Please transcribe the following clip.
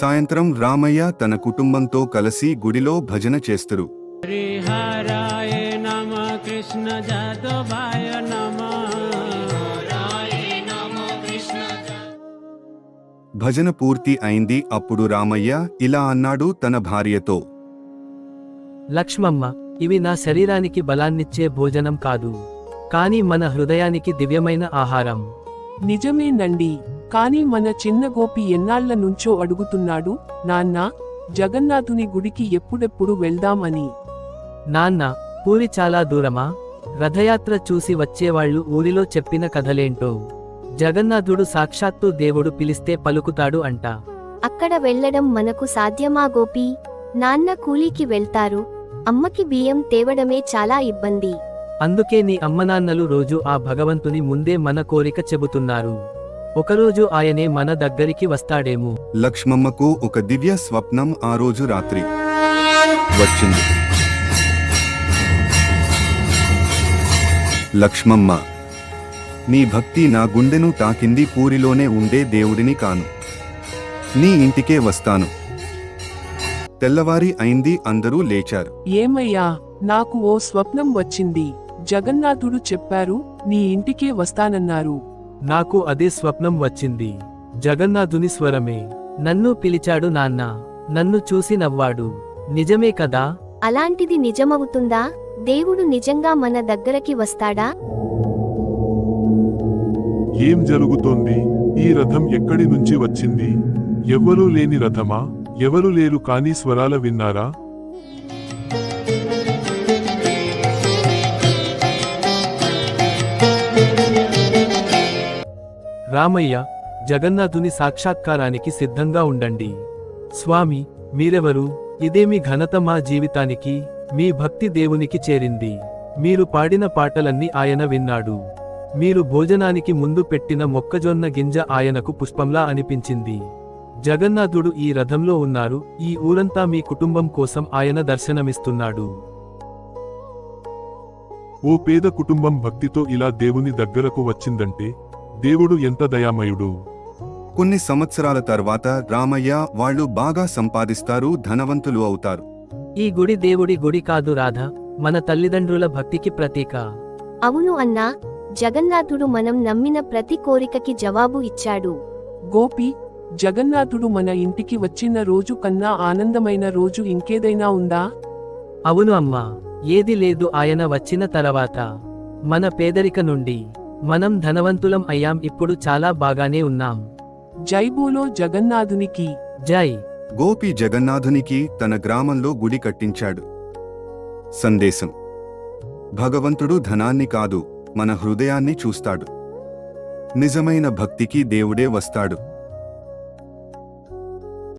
సాయంత్రం రామయ్య తన కుటుంబంతో కలిసి గుడిలో భజన చేస్తురు. హరిహరాయ నమ కృష్ణ జాదవాయ నమ. భజన పూర్తి అయింది. అప్పుడు రామయ్య ఇలా అన్నాడు తన భార్యతో, లక్ష్మమ్మ, ఇవి నా శరీరానికి బలాన్నిచ్చే భోజనం కాదు, కానీ మన హృదయానికి దివ్యమైన ఆహారం. నిజమేనండి, కాని మన చిన్న గోపి ఎన్నాళ్ల నుంచో అడుగుతున్నాడు, నాన్నా, జగన్నాథుని గుడికి ఎప్పుడెప్పుడు వెళ్దాం అని. నాన్న, పూరి చాలా దూరమా? రథయాత్ర చూసి వచ్చేవాళ్లు ఊరిలో చెప్పిన కథలేంటో. జగన్నాథుడు సాక్షాత్తు దేవుడు పిలిస్తే పలుకుతాడు అంట. అక్కడ వెళ్లడం మనకు సాధ్యమా గోపీ? నాన్న కూలీకి వెళ్తారు, అమ్మకి బియ్యం తేవడమే చాలా ఇబ్బంది. అందుకే నీ అమ్మనాన్నలు రోజు ఆ భగవంతుని ముందే మన కోరిక చెబుతున్నారు. ఒకరోజు ఆయనే మన దగ్గరికి వస్తాడేమో. లక్ష్మమ్మకు ఒక దివ్య స్వప్నం ఆ రోజు రాత్రి వచ్చింది. లక్ష్మమ్మ, నీ భక్తి నా గుండెను తాకింది. పూరిలోనే ఉండే దేవుడిని కాను, నీ ఇంటికే వస్తాను. తెల్లవారి అయింది. అందరూ లేచారు. ఏమయ్యా, నాకు ఓ స్వప్నం వచ్చింది. జగన్నాథుడు చెప్పారు, నీ ఇంటికే వస్తానన్నారు. నాకు అదే స్వప్నం వచ్చింది. జగన్నాథుని స్వరమే నన్ను పిలిచాడు నాన్న. నన్ను చూసి నవ్వాడు. నిజమే కదా? అలాంటిది నిజమవుతుందా? దేవుడు నిజంగా మన దగ్గరకి వస్తాడా? ఏం జరుగుతోంది? ఈ రథం ఎక్కడి నుంచి వచ్చింది? ఎవ్వరూ లేని రథమా? ఎవరు లేరు కానీ స్వరాల విన్నారా? రామయ్య, జగన్నాథుని సాక్షాత్కారానికి సిద్ధంగా ఉండండి. స్వామి, మీరెవరు? ఇదేమి ఘనత మా జీవితానికి? మీ భక్తి దేవునికి చేరింది. మీరు పాడిన పాటలన్నీ ఆయన విన్నాడు. మీరు భోజనానికి ముందు పెట్టిన మొక్కజొన్న గింజ ఆయనకు పుష్పంలా అనిపించింది. జగన్నాథుడు ఈ రథంలో ఉన్నారు. ఈ ఊరంతా మీ కుటుంబం కోసం ఆయన దర్శనమిస్తున్నాడు. ఓ పేద కుటుంబం భక్తితో ఇలా దేవుని దగ్గరకు వచ్చిందంటే దేవుడు ఎంత దయామయుడు. కొన్ని సంవత్సరాల తర్వాత రామయ్య వాళ్ళు బాగా సంపాదిస్తారు, ధనవంతులు అవుతారు. ఈ గుడి దేవుడి గుడి కాదు రాధ, మన తల్లిదండ్రుల భక్తికి ప్రతీక. అవును అన్నా, జగన్నాథుడు మనం నమ్మిన ప్రతి కోరికకి జవాబు ఇచ్చాడు. గోపి, జగన్నాథుడు మన ఇంటికి వచ్చిన రోజు కన్నా ఆనందమైన రోజు ఇంకేదైనా ఉందా? అవును అమ్మా, ఏది లేదు. ఆయన వచ్చిన తర్వాత మన పేదరిక నుండి మనం ధనవంతులం అయ్యాం. ఇప్పుడు చాలా బాగానే ఉన్నాం. జై బోలో జగన్నాథునికి జై. గోపి జగన్నాథునికి తన గ్రామంలో గుడి కట్టించాడు. సందేశం: భగవంతుడు ధనాన్ని కాదు, మన హృదయాన్ని చూస్తాడు. నిజమైన భక్తికి దేవుడే వస్తాడు.